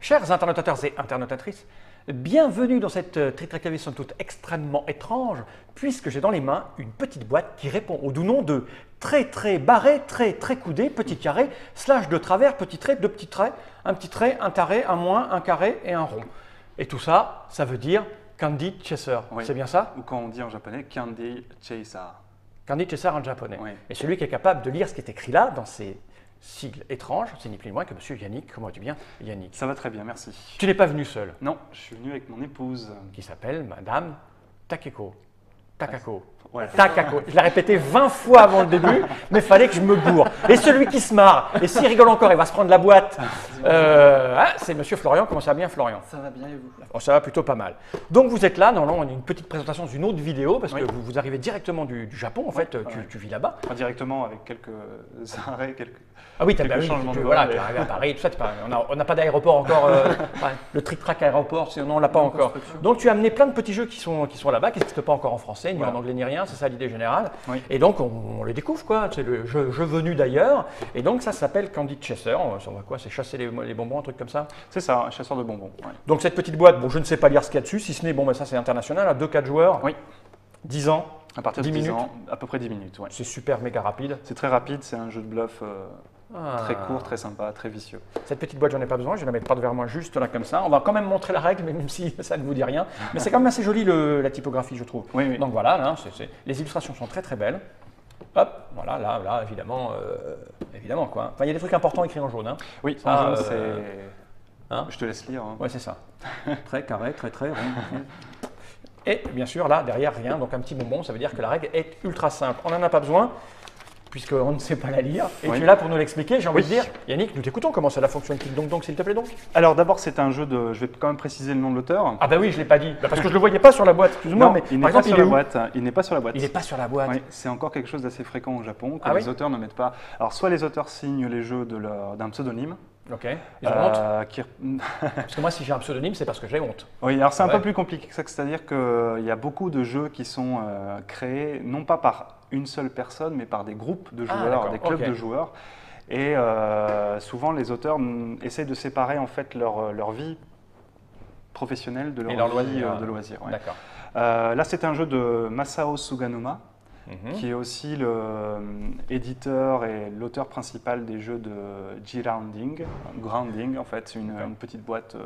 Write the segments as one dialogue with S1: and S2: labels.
S1: Chers internautateurs et internautatrices, bienvenue dans cette Trick Track TV somme toute extrêmement étrange, puisque j'ai dans les mains une petite boîte qui répond au doux nom de très barré, très coudé, petit carré, slash de travers, petit trait, deux petits traits, un carré, un moins, un carré et un rond. Et tout ça, ça veut dire Candy Chaser.
S2: Oui.
S1: C'est bien ça?
S2: Ou quand on dit en japonais, Candy Chaser.
S1: Candy Chaser en japonais.
S2: Oui.
S1: Et celui qui est capable de lire ce qui est écrit là, dans ces sigles étranges, c'est ni plus ni moins que monsieur Yannick. Comment vas-tu bien, Yannick?
S2: Ça va très bien, merci.
S1: Tu n'es pas venu seul.
S2: Non, je suis venu avec mon épouse.
S1: Qui s'appelle Madame Takeko. Takako.
S2: Ouais.
S1: Takako. Je l'ai répété 20 fois avant le début, mais il fallait que je me bourre. Et celui qui se marre, et s'il rigole encore, il va se prendre la boîte. C'est Monsieur Florian. Comment ça va bien, Florian?
S3: Ça va bien et vous?
S1: Oh, ça va plutôt pas mal. Donc vous êtes là, on a une petite présentation d'une autre vidéo, parce
S2: Oui.
S1: que vous arrivez directement du Japon, en fait, tu vis là-bas.
S2: Enfin, directement avec quelques arrêts,
S1: Ah oui, tu
S2: quelques changements de
S1: voilà,
S2: vol,
S1: tu es arrivé à Paris, tout ça, on n'a pas d'aéroport encore, enfin, le trick-track aéroport, sinon on l'a pas encore. Donc tu as amené plein de petits jeux qui sont là-bas, qui n'existent pas encore en français, ni
S2: Voilà.
S1: en anglais, ni rien, c'est ça l'idée générale.
S2: Oui.
S1: Et donc on les découvre, quoi, c'est le jeu venu d'ailleurs, et donc ça s'appelle Candy Chaser, ça va quoi, c'est chasser les bonbons, un truc comme ça.
S2: C'est ça, un chasseur de bonbons. Ouais.
S1: Donc cette petite boîte, bon je ne sais pas lire ce qu'il y a dessus, si ce n'est, bon ben ça c'est international, à 2-4 joueurs,
S2: Oui.
S1: 10 ans,
S2: À partir de
S1: 10
S2: 10
S1: minutes.
S2: ans, à peu près 10 minutes. Ouais.
S1: C'est super méga rapide.
S2: C'est très rapide, c'est un jeu de bluff très
S1: Ah.
S2: court, très sympa, très vicieux.
S1: Cette petite boîte, j'en ai pas besoin, je vais la mettre pas devant moi juste là comme ça. On va quand même montrer la règle, même si ça ne vous dit rien. Mais c'est quand même assez joli la typographie, je trouve.
S2: Oui, oui.
S1: Donc voilà, là, les illustrations sont très belles. Hop, voilà, là, évidemment, évidemment quoi. Enfin, il y a des trucs importants écrits en jaune. Hein.
S2: Oui,
S1: Ça,
S2: en jaune,
S1: hein.
S2: Je te laisse lire. Hein.
S1: Ouais, c'est ça. Très carré, très rond. Et bien sûr, là, derrière, rien. Donc un petit bonbon, ça veut dire que la règle est ultra simple. On n'en a pas besoin, puisqu'on ne sait pas la lire. Et
S2: Oui.
S1: tu es là pour nous l'expliquer, j'ai envie
S2: Oui.
S1: de dire. Yannick, nous t'écoutons, comment cela fonctionne. Clique donc, s'il te plaît, donc.
S2: Alors d'abord, c'est un jeu de... Je vais quand même préciser le nom de l'auteur.
S1: Ah bah oui, je l'ai pas dit. Bah, parce que je le voyais pas sur la boîte, excuse-moi,
S2: Non,
S1: mais
S2: il
S1: par
S2: n'est pas
S1: exemple,
S2: sur
S1: il est
S2: la
S1: où?
S2: boîte. Il n'est pas sur la boîte.
S1: Il n'est pas sur la boîte.
S2: Oui, c'est encore quelque chose d'assez fréquent au Japon, que
S1: Ah
S2: les
S1: oui
S2: auteurs ne mettent pas. Alors, soit les auteurs signent les jeux d'un pseudonyme.
S1: Ok. Et j'ai honte.
S2: Qui...
S1: Parce que moi, si j'ai un pseudonyme, c'est parce que j'ai honte.
S2: Oui, alors c'est un
S1: Ouais.
S2: peu plus compliqué que ça, c'est-à-dire qu'il y a beaucoup de jeux qui sont créés, non pas par une seule personne, mais par des groupes de
S1: Ah,
S2: joueurs,
S1: d'accord,
S2: des clubs
S1: ok.
S2: de joueurs. Et souvent, les auteurs essayent de séparer en fait leur vie professionnelle de
S1: Et
S2: leur
S1: leur
S2: vie
S1: loisir.
S2: de loisir. Ouais.
S1: D'accord.
S2: Là, c'est un jeu de Masao Suganuma,
S1: Mhm.
S2: qui est aussi l'éditeur et l'auteur principal des jeux de G-Rounding. Grounding, en fait, c'est une petite boîte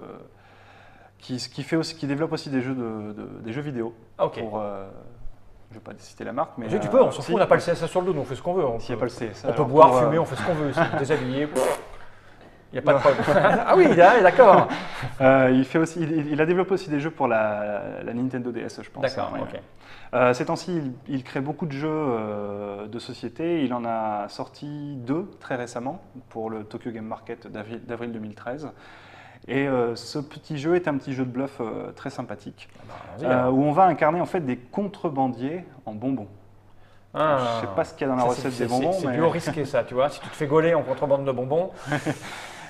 S2: qui développe aussi des jeux vidéo.
S1: Ah, ok.
S2: Je ne vais pas citer la marque, mais...
S1: Tu peux, on s'en
S2: si,
S1: fout, on n'a pas le CSA sur le dos, donc on fait ce qu'on veut.
S2: S'il n'y a pas le CSA.
S1: On peut
S2: alors
S1: boire,
S2: pour,
S1: fumer, on fait ce qu'on veut, se déshabiller. Il n'y a pas de problème. Ah oui, d'accord.
S2: il a développé aussi des jeux pour la Nintendo DS, je pense.
S1: D'accord,
S2: Ouais,
S1: ok.
S2: ouais. Ces temps-ci, il crée beaucoup de jeux de société. Il en a sorti 2 très récemment pour le Tokyo Game Market d'avril 2013. Et ce petit jeu est un petit jeu de bluff très sympathique,
S1: Allons-y, alors.
S2: où on va incarner en fait des contrebandiers en bonbons.
S1: Ah.
S2: Je ne sais pas ce qu'il y a dans la
S1: Ça,
S2: recette
S1: c'est-
S2: des bonbons,
S1: C'est
S2: mais...
S1: du haut risqué, ça, tu vois. Si tu te fais gauler en contrebande de bonbons.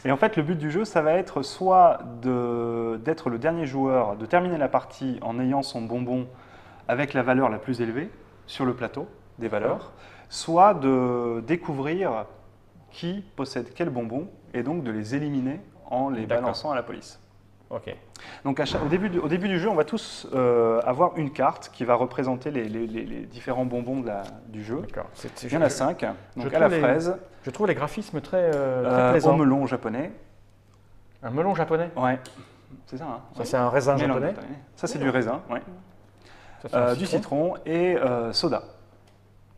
S2: Et en fait, le but du jeu, ça va être soit d'être le dernier joueur, de terminer la partie en ayant son bonbon avec la valeur la plus élevée sur le plateau des valeurs, soit de découvrir qui possède quel bonbon et donc de les éliminer en les
S1: D'accord.
S2: balançant à la police.
S1: Ok.
S2: Donc au début du jeu, on va tous avoir une carte qui va représenter les différents bonbons du jeu.
S1: D'accord.
S2: Il y en a 5, donc
S1: je
S2: à la
S1: trouve
S2: fraise,
S1: Je trouve les graphismes très
S2: au
S1: plaisants.
S2: melon japonais.
S1: Un melon japonais.
S2: Ouais, c'est ça. Hein.
S1: Ça, c'est un raisin
S2: Melon
S1: japonais.
S2: Ça, c'est du raisin, ouais.
S1: Ça, c'est un
S2: Du citron et soda.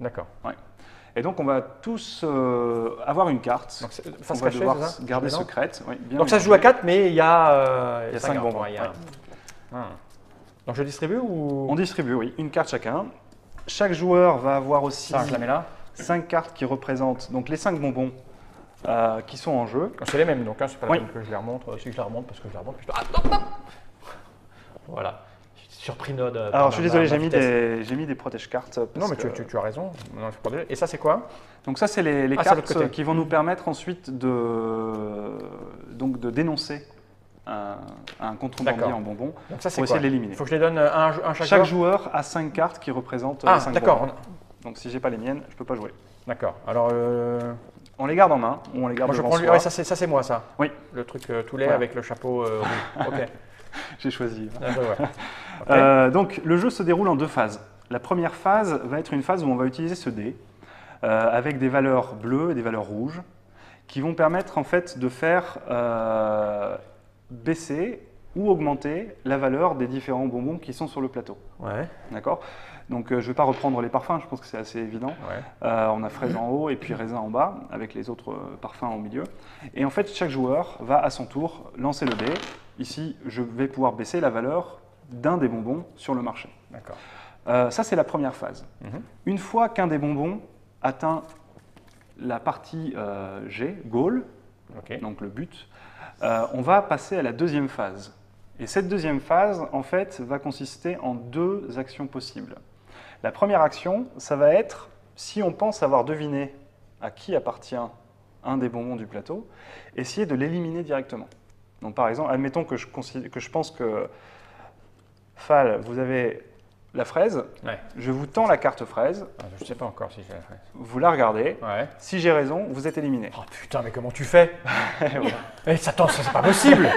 S1: D'accord.
S2: Ouais. Et donc, on va tous avoir une carte
S1: Donc, c'est
S2: qu'on
S1: face
S2: va
S1: cachée,
S2: devoir
S1: c'est ça
S2: garder
S1: Mélange
S2: secrète. Ouais, bien
S1: Donc ça se joue à
S2: mélangé.
S1: 4, mais il y a,
S2: Il y a 5 bonbons.
S1: Ouais, il y a-
S2: Ouais.
S1: Ah. Donc je distribue ou
S2: On distribue, oui, une carte chacun. Chaque joueur va avoir aussi
S1: ça, je la mets là.
S2: 5 cartes qui représentent donc les 5 bonbons qui sont en jeu.
S1: C'est les mêmes, donc hein, c'est pas la
S2: Oui.
S1: peine que je les remonte. Si je la remonte, parce que je la remonte, puis je... Ah, non, non. Voilà. Je suis surpris, Nod.
S2: Alors, je suis désolé, j'ai mis des protège-cartes.
S1: Non, mais tu as raison. Non, je suis pas- Et ça, c'est quoi?
S2: Donc ça, c'est les
S1: Ah, c'est de l'autre côté.
S2: cartes qui vont nous permettre ensuite de dénoncer un contrebandier
S1: D'accord.
S2: en bonbons
S1: Donc ça, c'est
S2: pour
S1: quoi?
S2: essayer de l'éliminer.
S1: Il faut que je les donne un chaque
S2: Chaque
S1: joueur.
S2: joueur a 5 cartes qui représentent
S1: Ah,
S2: les 5
S1: d'accord.
S2: bonbons. Donc si j'ai pas les miennes, je peux pas jouer.
S1: D'accord. Alors,
S2: On les garde en main ou on les garde
S1: Moi, je
S2: devant
S1: prends
S2: soi.
S1: ouais, ça c'est moi ça.
S2: Oui.
S1: Le truc tout lait
S2: Voilà.
S1: avec le chapeau rouge. Ok.
S2: J'ai choisi.
S1: Ah, ouais. Ok.
S2: Donc le jeu se déroule en deux phases. La première phase va être une phase où on va utiliser ce dé avec des valeurs bleues et des valeurs rouges qui vont permettre en fait de faire baisser ou augmenter la valeur des différents bonbons qui sont sur le plateau.
S1: Ouais.
S2: D'accord. Donc je ne vais pas reprendre les parfums, je pense que c'est assez évident.
S1: Ouais.
S2: On a fraise en haut et puis raisin en bas, avec les autres parfums au milieu. Et en fait, chaque joueur va à son tour lancer le dé. Ici, je vais pouvoir baisser la valeur d'un des bonbons sur le marché.
S1: D'accord.
S2: Ça, c'est la première phase. Une fois qu'un des bonbons atteint la partie G, goal,
S1: Ok.
S2: donc le but, on va passer à la deuxième phase. Et cette deuxième phase, en fait, va consister en deux actions possibles. La première action, ça va être, si on pense avoir deviné à qui appartient un des bonbons du plateau, essayer de l'éliminer directement. Donc par exemple, admettons que je pense que, Fal, vous avez la fraise,
S1: Ouais.
S2: je vous tends la carte fraise,
S1: Ah, je sais pas encore si j'ai la fraise.
S2: vous la regardez,
S1: Ouais.
S2: si j'ai raison, vous êtes éliminé.
S1: Oh putain, mais comment tu fais? Eh, attends, c'est pas possible.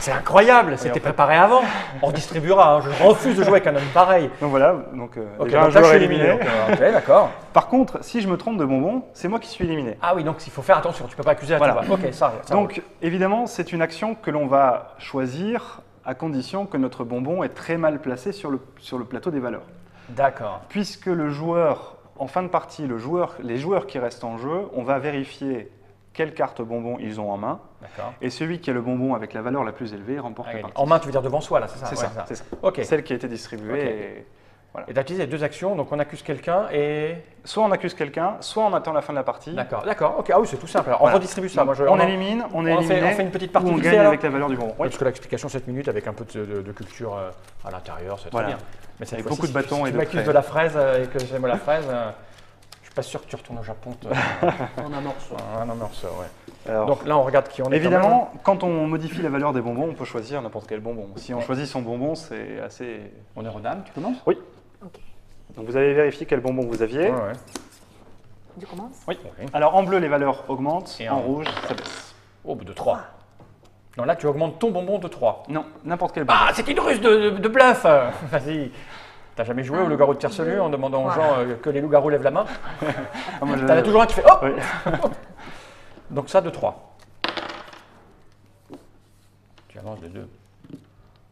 S1: C'est incroyable. C'était préparé avant. On redistribuera. Hein. Je refuse de jouer avec un homme pareil.
S2: Donc voilà, donc,
S1: Ok,
S2: déjà un
S1: donc là, je
S2: joueur
S1: suis
S2: éliminé.
S1: éliminé. Ok, d'accord.
S2: Par contre, si je me trompe de bonbon, c'est moi qui suis éliminé.
S1: Ah oui, donc il faut faire attention. Tu peux pas accuser à
S2: Voilà.
S1: tout va. Ok, ça.
S2: Donc évidemment, c'est une action que l'on va choisir à condition que notre bonbon est très mal placé sur le plateau des valeurs.
S1: D'accord.
S2: Puisque le joueur, en fin de partie, les joueurs qui restent en jeu, on va vérifier quelle carte bonbon ils ont en main.
S1: D'accord.
S2: Et celui qui a le bonbon avec la valeur la plus élevée remporte la partie.
S1: En main, tu veux dire devant soi, là, c'est ça?
S2: C'est
S1: Ouais,
S2: ça, c'est ça.
S1: Ok.
S2: Celle qui a été distribuée.
S1: Ok.
S2: Et voilà.
S1: Et tu as utilisé les deux actions, donc on accuse quelqu'un et.
S2: Soit on accuse quelqu'un, soit on attend la fin de la partie.
S1: D'accord, d'accord. Ok, ah oui, c'est tout simple. Alors,
S2: Voilà.
S1: on redistribue ça. Moi,
S2: On élimine, on est
S1: on
S2: éliminé,
S1: fait une petite partie
S2: ou on
S1: vite
S2: gagne
S1: fait, alors
S2: avec la valeur du bonbon. Oui.
S1: Parce que l'explication 7 minutes avec un peu de culture à l'intérieur, c'est
S2: Voilà.
S1: très bien. Mais cette
S2: Avec
S1: fois-ci,
S2: beaucoup de bâtons
S1: si
S2: et
S1: tu
S2: de
S1: m'accuses
S2: traits.
S1: de la fraise et que j'aime la fraise, je suis pas sûr que tu retournes au Japon.
S3: En un morceau.
S1: Un morceau, ouais.
S2: Alors,
S1: Donc là, on regarde qui on est.
S2: évidemment, quand on modifie la valeur des bonbons, on peut choisir n'importe quel bonbon. Si on choisit son bonbon, c'est assez...
S1: quand même. On est redame, tu commences?
S2: Oui.
S3: Ok.
S2: Donc vous avez vérifié quel bonbon vous aviez.
S1: Ouais.
S3: Tu commences?
S2: Oui.
S1: Oui.
S2: Alors en bleu, les valeurs augmentent,
S1: Et
S2: en
S1: en-
S2: rouge, ça baisse.
S1: Oh, de 3. Non, là, tu augmentes ton bonbon de 3.
S2: Non, n'importe quel bonbon.
S1: Ah, c'est une ruse de bluff. Vas-y. T'as jamais joué au loup-garou de Tiercelu en demandant aux gens que les loups-garous lèvent la main?
S2: Ah, moi, je-
S1: T'en as toujours un qui fait hop.
S2: Oui.
S1: Donc ça, de 3. Tu avances de 2.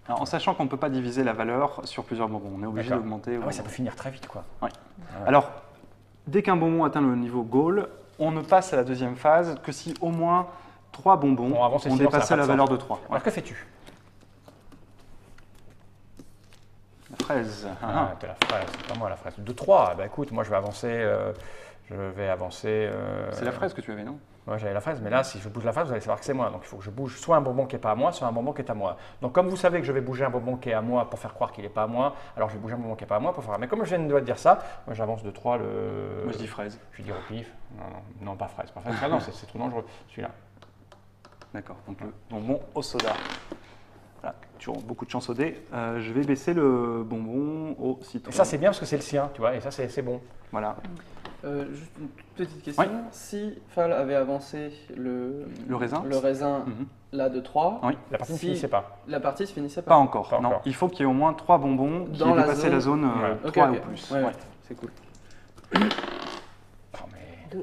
S2: Alors, en sachant qu'on ne peut pas diviser la valeur sur plusieurs bonbons, on est obligé
S1: D'accord.
S2: d'augmenter.
S1: Ah ouais, ça peut finir très vite, quoi.
S2: Alors, dès qu'un bonbon atteint le niveau goal, on ne passe à la deuxième phase que si au moins 3 bonbons
S1: Bon, avant, c'est
S2: ont
S1: sinon, ça
S2: dépassé
S1: n'a pas
S2: la
S1: de
S2: valeur
S1: sens.
S2: de 3.
S1: Alors, que fais-tu?
S2: La fraise.
S1: Ah, t'es la fraise, c'est pas moi la fraise. De 3, bah écoute, moi je vais avancer.
S2: C'est la fraise que tu avais, non?
S1: Moi j'avais la fraise, mais là, si je bouge la fraise, vous allez savoir que c'est moi. Donc il faut que je bouge soit un bonbon qui n'est pas à moi, soit un bonbon qui est à moi. Donc comme vous savez que je vais bouger un bonbon qui est à moi pour faire croire qu'il n'est pas à moi, alors je vais bouger un bonbon qui n'est pas à moi pour faire. Mais comme je viens de dire ça, moi j'avance de 3 le.
S2: Moi je dis fraise.
S1: Je vais dire au pif. Non, pas fraise. Pas fraise. Ah non, c'est trop dangereux. Celui-là.
S2: D'accord, donc le bonbon au soda. Voilà, toujours beaucoup de chance au dé. Je vais baisser le bonbon au citron.
S1: Et ça c'est bien parce que c'est le sien, tu vois, et ça c'est bon.
S2: Voilà.
S3: Juste une toute petite question.
S2: Oui.
S3: Si Fal avait avancé
S2: Le raisin Mhm.
S3: là de 3,
S2: Oui.
S1: La partie ne
S3: Si-
S1: finissait pas.
S3: la partie se finissait
S2: Pas
S3: pas.
S2: encore,
S1: Pas
S2: non.
S1: encore.
S2: Il faut qu'il y ait au moins 3 bonbons qui
S3: Dans
S2: aient
S3: la
S2: dépassé la zone
S1: Ouais.
S3: Ok,
S2: 3
S3: ok.
S2: ou plus.
S3: Ouais,
S2: Ouais.
S3: c'est cool.
S1: Oh, mais...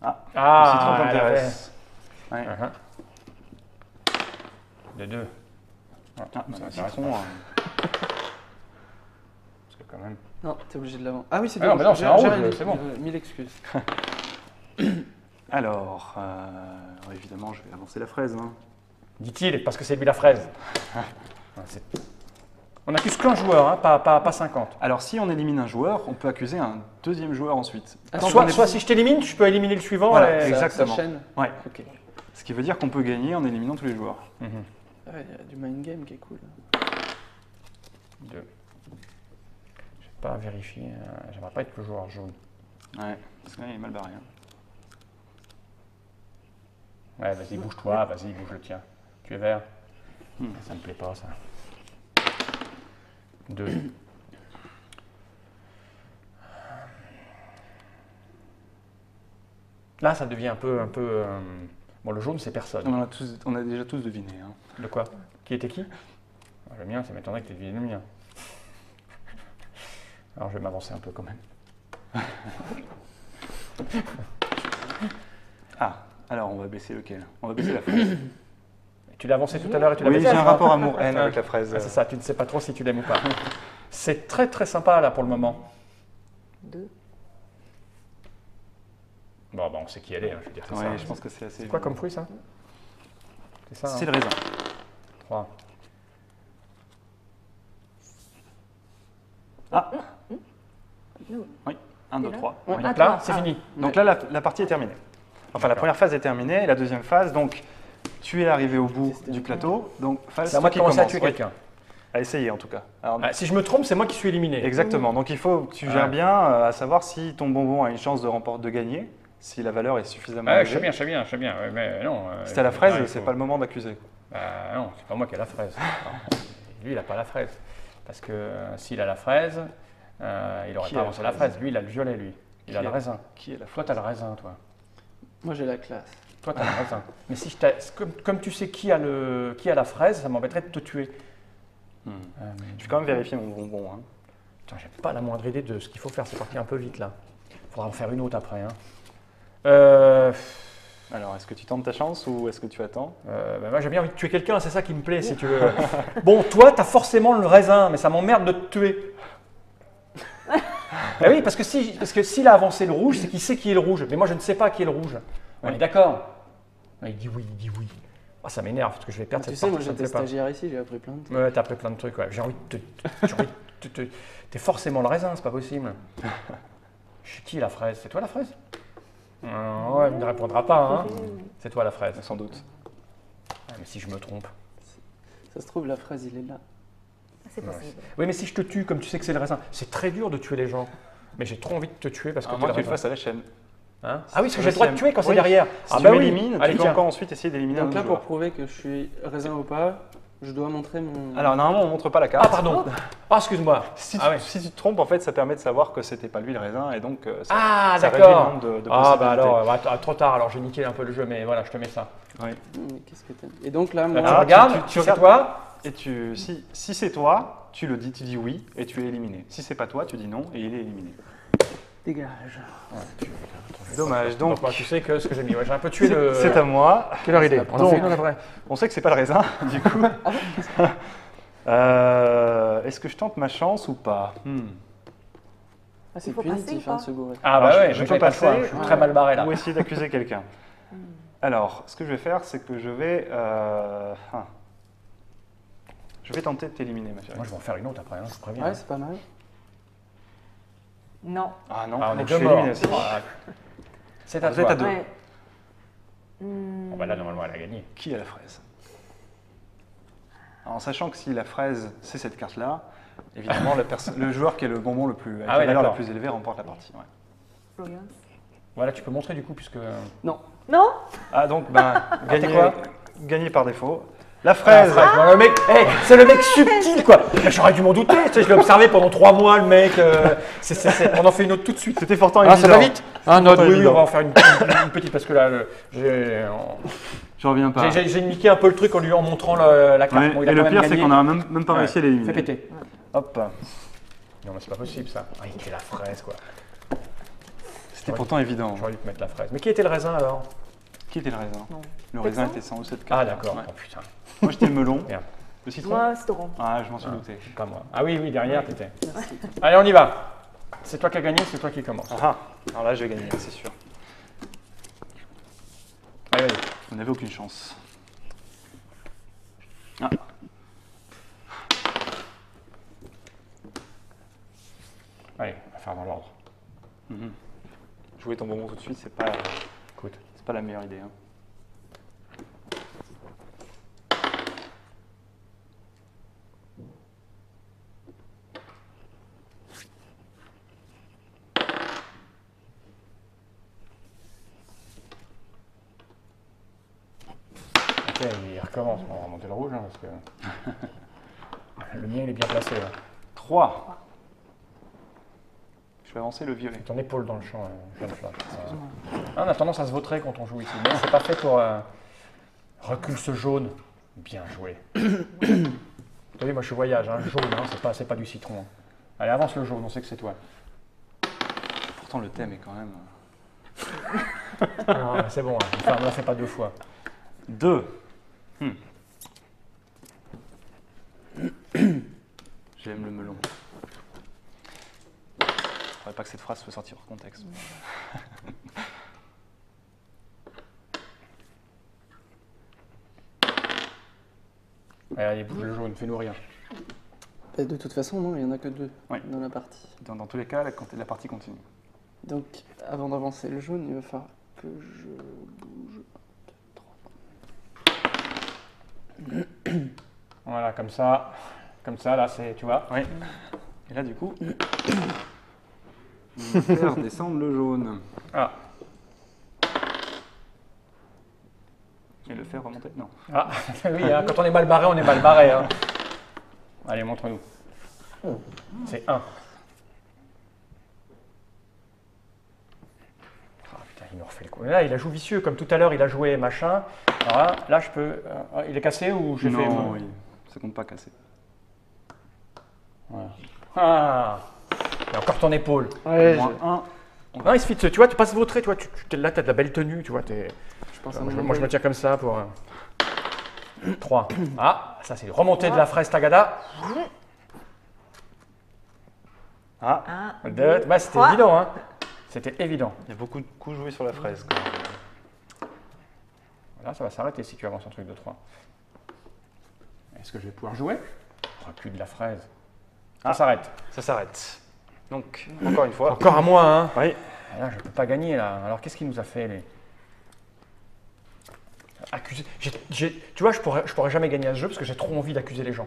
S2: Ah, le
S1: Ah,
S2: citron
S1: elle avait-
S2: t'intéresse. Ouais.
S1: Uh-huh. De 2.
S2: Ah,
S1: ça
S2: le
S1: m'intéresse
S2: citron,
S1: pas. Parce que quand même.
S3: Non, t'es obligé de l'avant. Ah oui, c'est
S1: Ah non, mais non, c'est en rouge, c'est bon.
S3: 1000 excuses.
S2: Alors, évidemment, je vais avancer la fraise. Hein.
S1: Dit-il, parce que c'est lui la fraise. Ouais, c'est- On n'accuse qu'un joueur, hein, pas 50.
S2: Alors, si on élimine un joueur, on peut accuser un deuxième joueur ensuite. Tant qu'on
S1: Soit,
S2: est-
S1: soit si je t'élimine, je peux éliminer le suivant.
S2: Voilà,
S1: et-
S2: exactement.
S3: Ça chaîne.
S2: Ouais.
S3: Ok.
S2: Ce qui veut dire qu'on peut gagner en éliminant tous les joueurs.
S1: Mhm.
S3: Ah ouais, il y a du mind game qui est cool.
S1: 2. Je vais pas vérifier. J'aimerais pas être le joueur jaune.
S2: Ouais, parce que là, il est mal barré. Hein.
S1: Ouais, vas-y, bouge-toi, vas-y, bouge le tien. Tu es vert? Ça me plaît pas, ça. 2. Là, ça devient un peu. Bon, le jaune, c'est personne.
S2: On a déjà tous deviné. Hein.
S1: De quoi? Qui était qui? Le mien, ça m'étonnerait que tu aies deviné le mien. Alors, je vais m'avancer un peu quand même.
S2: Ah, alors on va baisser lequel? On va baisser la fraise.
S1: Tu l'as avancé tout à l'heure et tu l'as
S2: Oui,
S1: baissé,
S2: j'ai
S1: je
S2: un
S1: crois.
S2: rapport amour-haine avec la fraise.
S1: Ah, c'est ça, tu ne sais pas trop si tu l'aimes ou pas. C'est très très sympa là pour le moment.
S4: 2.
S1: Bon, bah, on sait qui elle est, hein, je veux dire. C'est
S2: Oui,
S1: ça.
S2: je pense que c'est assez.
S1: C'est quoi comme fruit ça? C'est ça.
S2: C'est
S1: Hein,
S2: le raisin.
S1: 3.
S2: Ah,
S4: Non.
S2: oui, 1, 2,
S4: là
S2: 3.
S3: Ouais.
S2: Oui.
S1: Donc
S4: toi.
S1: là, c'est fini.
S2: Donc là, la partie est terminée. Enfin, la
S1: D'accord.
S2: première phase est terminée, la deuxième phase, donc tu es arrivé au bout du plateau. Donc, phase
S1: C'est à moi de commencer à tuer
S2: Oui.
S1: quelqu'un.
S2: À essayer en tout cas. Alors,
S1: Ah, si je me trompe, c'est moi qui suis éliminé.
S2: exactement. Donc il faut que tu gères
S1: Ouais.
S2: bien à savoir si ton bonbon a une chance de gagner, si la valeur est suffisamment
S1: Ah, je sais
S2: élevée.
S1: bien, je sais bien, je sais bien. Ouais, mais non.
S2: Si t'as la fraise,
S1: il
S2: c'est
S1: faut-
S2: pas le moment d'accuser.
S1: Bah, non, c'est pas moi qui ai la fraise. Lui, il n'a pas la fraise. Parce que s'il a la fraise, il n'aurait
S2: Qui
S1: pas
S2: a la
S1: avancé la
S2: fraise
S1: fraise. Lui, il a le violet, lui. Il a
S2: Qui
S1: le
S2: a-
S1: raisin.
S2: Qui est la
S1: Toi, tu as le raisin, toi.
S3: Moi j'ai la classe.
S1: Toi, tu as le raisin. Mais si comme tu sais qui a la fraise, ça m'embêterait de te tuer.
S2: Hmm.
S1: Euh,
S2: Je vais quand même vérifier mon bonbon. Hein.
S1: Putain, j'ai pas la moindre idée de ce qu'il faut faire. C'est parti un peu vite, là. Faudra en faire une autre après. Hein.
S2: Alors, est-ce que tu tentes ta chance ou est-ce que tu attends?
S1: Bah, moi, j'ai bien envie de tuer quelqu'un. C'est ça qui me plaît, si tu veux. Bon, toi, tu as forcément le raisin, mais ça m'emmerde de te tuer. Ah oui, parce que s'il a avancé le rouge, c'est qu'il sait qui est le rouge. Mais moi, je ne sais pas qui est le rouge. On
S2: Ouais.
S1: est d'accord? Ah, il dit oui, il dit oui. Ah, ça m'énerve parce que je vais perdre
S3: Tu
S1: cette
S3: sais, moi
S1: partie, ça me
S3: j'étais
S1: plaît pas.
S3: stagiaire ici, j'ai appris plein de trucs.
S1: Ouais, t'as appris plein de trucs, ouais. J'ai envie de T'es forcément le raisin, c'est pas possible. Je suis qui la fraise? C'est toi la fraise? Ouais, il ne répondra pas, hein. C'est toi la fraise.
S2: Sans doute.
S1: Ah, mais si je me trompe.
S3: Ça se trouve, la fraise, il est là.
S4: C'est
S1: Ouais.
S4: possible.
S1: Oui, mais si je te tue, comme tu sais que c'est le raisin, c'est très dur de tuer les gens. Mais j'ai trop envie de te tuer parce que
S2: À
S1: t'es
S2: moins
S1: le
S2: que tu le
S1: raisin.
S2: fasses à la chaîne.
S1: Hein? Ah oui, parce que j'ai le droit de tuer quand c'est
S2: Oui.
S1: derrière.
S2: Si
S1: Ah
S2: tu
S1: bah oui.
S2: m'élimines,
S1: Allez,
S2: tu peux
S1: tiens.
S2: encore ensuite essayer d'éliminer un
S3: Donc
S2: autre
S3: là, pour
S2: joueur.
S3: prouver que je suis raisin ou pas, je dois montrer mon.
S2: Alors, normalement, on montre pas la carte.
S1: Ah pardon. Ah, excuse-moi.
S2: Si,
S1: Ah ouais.
S2: si tu te trompes, en fait, ça permet de savoir que c'était pas lui le raisin et donc ça,
S1: Ah
S2: ça réduit le
S1: d'accord.
S2: nombre de
S1: Ah bah
S2: possibilités.
S1: alors, trop tard, alors j'ai niqué un peu le jeu, mais voilà, je te mets ça.
S2: Oui.
S3: Mais qu'est-ce que t'aimes? Et donc là,
S1: Là,
S3: moi.
S1: tu
S2: Ah,
S1: regardes,
S2: tu
S1: c'est
S2: regardes.
S1: toi.
S2: Et si c'est toi, tu le dis, tu dis oui et tu es éliminé. Si c'est pas toi, tu dis non et il est éliminé.
S3: Dégage.
S2: Dommage. Donc,
S1: Donc, bah, tu sais que ce que j'ai mis, ouais, j'ai un peu tué le...
S2: c'est à moi.
S1: Quelle heure il est? On en
S2: Donc,
S1: fait une, après.
S2: On sait que c'est pas le raisin, du coup. Est-ce que je tente ma chance ou pas?
S3: Ah, c'est
S4: Il faut passer
S3: punitif,
S4: ou
S3: hein,
S4: pas
S3: ce gouré.
S1: Ah bah
S2: Alors,
S1: ouais,
S2: je
S1: mais
S2: peux
S1: j'avais pas le choix,
S2: passer,
S1: je suis très mal barré là.
S2: Ou essayer d'accuser quelqu'un. Alors, ce que je vais faire, c'est que je vais tenter de t'éliminer, ma chérie.
S1: Moi je vais en faire une autre après, hein, je vous préviens.
S3: Ouais, c'est pas mal.
S4: Non.
S2: Ah non,
S1: Ah, on est
S2: donc
S1: deux
S2: je suis
S1: morts.
S2: éliminé aussi.
S1: Voilà. C'est à
S2: Vous êtes
S1: toi.
S2: à deux.
S4: Ouais.
S1: Bon bah là normalement elle a gagné.
S2: Qui a la fraise? Alors, en sachant que si la fraise, c'est cette carte-là, évidemment, le joueur qui a le bonbon le plus, avec
S1: Ah
S2: la
S1: ouais,
S2: valeur la
S1: d'accord.
S2: plus élevée remporte la partie. Ouais.
S4: Florian.
S1: Voilà, tu peux montrer du coup puisque...
S3: Non.
S4: Non.
S2: Ah, donc, ben,
S1: t'es quoi
S2: gagner par défaut. La fraise!
S1: Bon, le mec, hey, c'est le mec subtil quoi. J'aurais dû m'en douter, tu sais, je l'ai observé pendant 3 mois le mec. On en fait une autre tout de suite.
S2: C'était pourtant
S1: Ah,
S2: évident.
S1: ça va vite. Ah non,
S2: Pourtant
S1: oui,
S2: évident.
S1: on va en faire une petite parce que là,
S2: Je reviens pas.
S1: j'ai niqué un peu le truc en lui en montrant la carte.
S2: Ouais,
S1: Bon, il a
S2: et
S1: quand
S2: le
S1: même
S2: pire, c'est
S1: gagné.
S2: qu'on n'a même pas
S1: Ouais.
S2: réussi à l'éliminer.
S1: Fais péter.
S2: Hop.
S1: Non mais c'est pas possible ça. Ah, il était la fraise quoi.
S2: C'était pourtant évident.
S1: J'aurais dû te mettre la fraise. Mais qui était le raisin alors?
S2: Qui était le raisin?
S4: Non.
S2: Le raisin
S4: Texan
S2: était sans cette carte.
S1: Ah d'accord.
S2: Ouais.
S1: Oh putain.
S2: Moi, j'étais le melon.
S1: Merde.
S2: Le citron?
S4: Moi, c'est orange.
S2: Ah, je m'en suis douté.
S1: Pas moi. Ah oui, oui, derrière t'étais. Allez, on y va. C'est toi qui as gagné, c'est toi qui commence.
S2: Ah, alors là, je vais gagner, c'est sûr.
S1: Allez, allez.
S2: On n'avait aucune chance. Ah.
S1: Allez, on va faire dans l'ordre.
S2: Mhm. Jouer ton bonbon tout de suite, c'est pas la meilleure idée. Hein.
S1: Ok, il recommence. On va remonter le rouge hein, parce que le mien il est bien placé là.
S2: 3. Je vais avancer le violet.
S1: Ton épaule dans le champ, jeune flash. On a tendance à se vautrer quand on joue ici. Mais c'est pas fait pour recule ce jaune. Bien joué. T'as vu, moi je suis voyage, hein. Jaune, hein, c'est pas du citron. Allez, avance le jaune, on sait que c'est toi.
S2: Pourtant, le thème est quand même.
S1: Non, c'est bon, hein. Enfin, on ne l'a fait pas 2 fois.
S2: 2. J'aime le melon. Je ne pas que cette phrase soit sortie hors contexte.
S1: Allez, bouge le jaune, fais-nous rien.
S3: Et de toute façon, non, il n'y en a que 2
S2: Oui.
S3: dans la partie.
S2: Dans tous les cas, la partie continue.
S3: Donc, avant d'avancer le jaune, il va falloir que je bouge. 1, 2, 3.
S1: Voilà, comme ça, là, c'est, tu vois.
S2: Oui. Et là, du coup, on va faire descendre le jaune.
S1: Ah,
S2: Et le faire remonter. Non.
S1: ah. Oui, hein, quand on est mal barré, on est mal barré. Hein. Allez, montre-nous. C'est 1. Ah putain, il nous refait le coup. Là, il a joué vicieux, comme tout à l'heure, il a joué machin. Alors là, je peux. Il est cassé ou j'ai fait.
S2: Non, oui. Ça compte pas casser.
S1: Voilà. Ah. Et encore ton épaule.
S3: Ouais,
S2: Moins 1.
S1: Non, il suffit de, tu vois, tu passes vautrer, tu vois, là, t'as de la belle tenue, tu vois,
S3: je pense à
S1: moi, je me tiens comme ça pour 3. Ah, ça c'est remontée de la fraise Tagada.
S2: Ah,
S4: 1,
S1: Bah, c'était
S4: 3.
S1: évident, hein. C'était évident.
S2: il y a beaucoup de coups joués sur la fraise. Quand même.
S1: Là, ça va s'arrêter si tu avances un truc de 3. Est-ce que je vais pouvoir jouer? Recul de la fraise. Ça
S2: Ah.
S1: s'arrête.
S2: Ça s'arrête. Donc, encore une fois.
S1: Encore à moi, hein.
S2: Oui.
S1: Et là, je ne peux pas gagner, là. Alors, qu'est-ce qu'il nous a fait, les... Accuser. Tu vois, je pourrais jamais gagner à ce jeu parce que j'ai trop envie d'accuser les gens.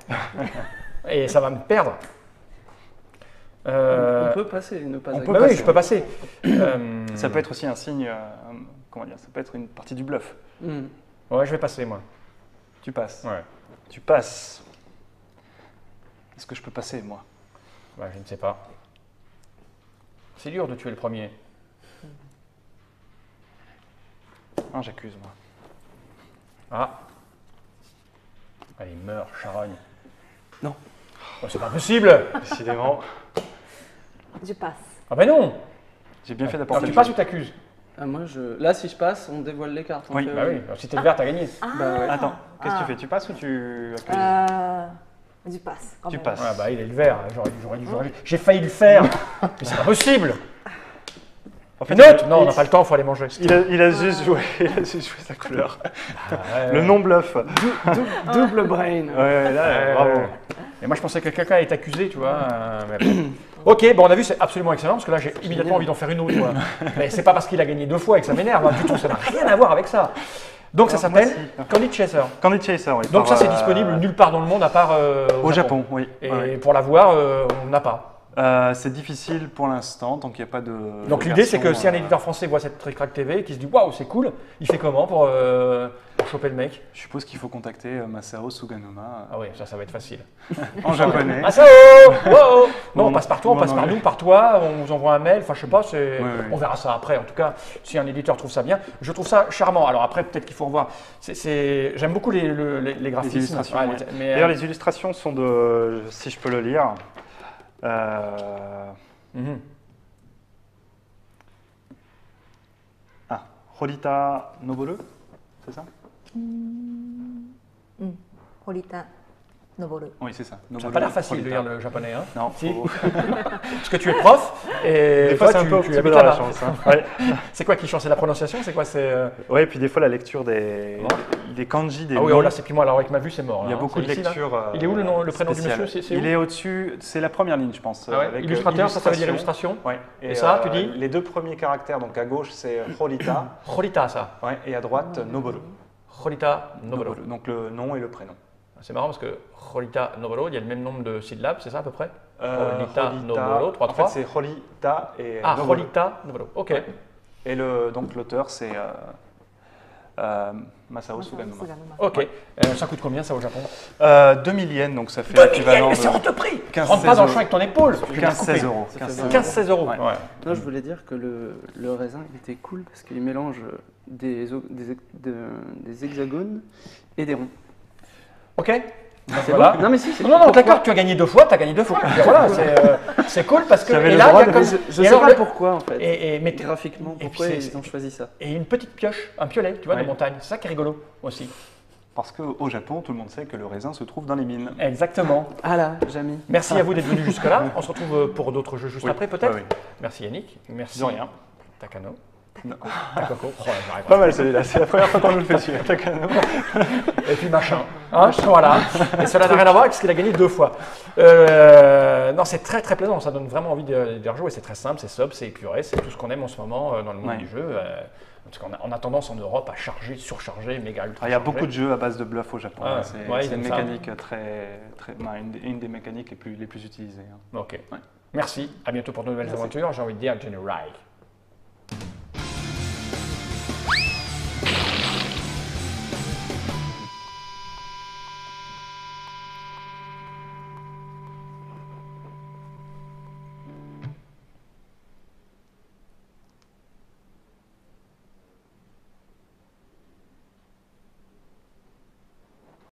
S1: Et ça va me perdre.
S3: On peut passer et ne pas
S2: on
S3: accuser.
S2: peut
S1: Bah
S2: passer.
S1: oui, je peux passer.
S2: Ça peut être aussi un signe. Comment dire? Ça peut être une partie du bluff.
S1: Ouais, je vais passer, moi.
S2: Tu passes.
S1: Ouais.
S2: Tu passes. Est-ce que je peux passer, moi?
S1: Ouais, je ne sais pas. C'est dur de tuer le premier.
S2: Ah, j'accuse, moi.
S1: Ah. Allez, meurs, charogne.
S3: Non.
S1: Oh, c'est pas possible.
S2: Décidément,
S4: Je passe.
S1: Ah ben non.
S2: j'ai bien fait
S1: Alors
S2: d'apporter
S1: tu
S2: le
S1: passes
S2: jeu.
S1: ou t'accuses?
S3: Ah, moi, là, si je passe, on dévoile les cartes.
S2: Oui.
S3: Donc,
S1: Bah oui, alors, si t'es vert, t'as gagné.
S3: Bah ouais.
S2: Attends, qu'est-ce que tu fais? Tu passes ou tu accuses?
S4: Je passe. quand
S2: Tu
S4: même.
S2: passes.
S1: Ah bah il est le vert, j'aurais dû. J'ai failli le faire, mais c'est pas possible.
S2: En fait,
S1: Note. Non, on n'a pas le temps, il faut aller manger.
S2: il a juste joué, sa couleur.
S1: Ouais.
S2: Le non-bluff.
S3: Double brain.
S2: Ouais, là, bravo.
S1: Et moi je pensais que quelqu'un est accusé, tu vois. Mais bon. Ok, bon on a vu, c'est absolument excellent parce que là j'ai immédiatement envie d'en faire une autre. Quoi. Mais c'est pas parce qu'il a gagné 2 fois et que ça m'énerve, hein, du tout, ça n'a rien à voir avec ça. Donc ça
S2: Alors, moi,
S1: s'appelle Candy Chaser.
S2: Candy Chaser, oui.
S1: Donc ça
S2: par,
S1: c'est disponible nulle part dans le monde à part
S2: au Japon, oui.
S1: Et
S2: Ouais.
S1: pour l'avoir, on n'a pas.
S2: C'est difficile pour l'instant, tant qu'il n'y a pas de.
S1: Donc l'idée c'est que si un éditeur français voit cette Trick Track TV et qui se dit waouh c'est cool, il fait comment pour choper le mec?
S2: Je suppose qu'il faut contacter Masao Suganuma
S1: Ah oui, ça va être facile.
S2: en japonais.
S1: Masao! Wow! Non, on
S2: Ou
S1: passe par toi, on
S2: en
S1: passe par
S2: anglais.
S1: nous, par toi, on vous envoie un mail, enfin je sais pas,
S2: Ouais.
S1: on verra ça après. En tout cas, si un éditeur trouve ça bien, je trouve ça charmant. Alors après, peut-être qu'il faut revoir. J'aime beaucoup les graphismes.
S2: illustrations,
S1: Ouais,
S2: ouais.
S1: mais,
S2: D'ailleurs, les illustrations sont de. Si je peux le lire.
S1: mhm.
S2: Horita Noboru, c'est ça?
S4: Horita Noboru.
S2: Oui, c'est ça.
S1: Ça n'a
S2: Noboru,
S1: pas l'air facile de
S2: Horita.
S1: lire le japonais. Hein.
S2: Non,
S1: Si.
S2: faut-
S1: Parce que tu es prof et
S2: des fois
S1: toi,
S2: c'est un peu un
S1: tu
S2: petit peu
S1: habites
S2: dans la
S1: là-bas.
S2: chance. Hein. Ouais.
S1: C'est quoi qui change? C'est la prononciation? C'est quoi?
S2: Ouais, et puis des fois la lecture des kanji, des
S1: Ah oui,
S2: noms.
S1: oh là, c'est puis moi, alors avec ma vue, c'est mort.
S2: Il y a
S1: là,
S2: beaucoup
S1: hein.
S2: de
S1: C'est ici, là.
S2: lectures.
S1: Il est où le prénom du
S2: spéciales.
S1: monsieur? C'est
S2: Il
S1: où?
S2: est au-dessus, c'est la première ligne, je pense.
S1: Ah ouais,
S2: avec,
S1: illustrateur, ça veut dire illustration.
S2: Ouais.
S1: Et ça, tu dis
S2: Les 2 premiers caractères, donc à gauche c'est Horita,
S1: Horita, ça.
S2: ouais, et à droite Noboru.
S1: Horita Noboru.
S2: Donc le nom et le prénom.
S1: C'est marrant parce que Horita Noboru, il y a le même nombre de syllabes, c'est ça à peu près? Horita Noboru, 3-3.
S2: En fait, c'est Horita et
S1: Ah,
S2: Noboru.
S1: Horita Noboru, ok.
S2: Ouais. Et donc l'auteur, c'est Masao Suganuma.
S1: Ok. Ça coûte combien ça au Japon?
S2: 2000 yens, donc ça fait
S1: 2000
S2: l'équivalent
S1: yens, c'est
S2: de
S1: hors de prix.
S2: 15,
S1: Rentre pas dans le
S2: 16
S1: champ avec ton épaule.
S2: 15-16 euros.
S3: Ça fait
S1: 15-16 euros.
S2: Ouais.
S1: Ouais.
S3: Non, je voulais dire que le raisin, il était cool parce qu'il mélange des hexagones et des ronds.
S1: Ok. Donc
S3: C'est
S1: voilà.
S3: bon. Non, mais si, c'est
S1: Non, non,
S3: pourquoi
S1: d'accord, tu as gagné 2 fois, tu as gagné 2 fois. Voilà, c'est cool parce que.
S2: J'avais
S1: Et
S2: le
S1: là,
S2: droit
S1: il y a
S2: de-
S1: comme.
S3: Je
S1: et
S3: sais
S1: alors,
S3: pas
S1: le-
S3: pourquoi en fait.
S1: mais
S3: Graphiquement,
S1: et
S3: pourquoi
S1: puis
S3: ils ont choisi ça.
S1: Et une petite pioche, un piolet, tu vois, de
S2: Ouais.
S1: montagne. C'est ça qui est rigolo aussi.
S2: Parce qu'au Japon, tout le monde sait que le raisin se trouve dans les mines.
S1: Exactement.
S3: Ah là, Jamy.
S1: Merci à vous d'être venus jusque-là. On se retrouve pour d'autres jeux juste
S2: Oui.
S1: après, peut-être.
S2: Ouais, oui.
S1: Merci Yannick. Merci.
S2: De rien.
S1: Takano.
S2: Non.
S1: Takako. Oh, j'arrive
S2: Pas mal celui-là, c'est la première fois qu'on nous le fait celui-là. Takano.
S1: Et puis machin. Hein, voilà. Et cela n'a rien à voir avec ce qu'il a gagné 2 fois. Non, c'est très très plaisant. Ça donne vraiment envie de rejouer. C'est très simple, c'est sobre, c'est épuré. C'est tout ce qu'on aime en ce moment dans le monde
S2: Ouais.
S1: du jeu. Parce qu'on a tendance en Europe à charger, surcharger, méga ultra.
S2: Il y a beaucoup de jeux à base de bluff au Japon.
S1: Ah,
S2: C'est
S1: ouais,
S2: c'est
S1: ils
S2: une
S1: aiment ça.
S2: mécanique une des mécaniques les plus utilisées. Hein.
S1: Ok.
S2: Ouais.
S1: Merci. À bientôt pour de nouvelles aventures. J'ai envie de dire, Jenny Ride.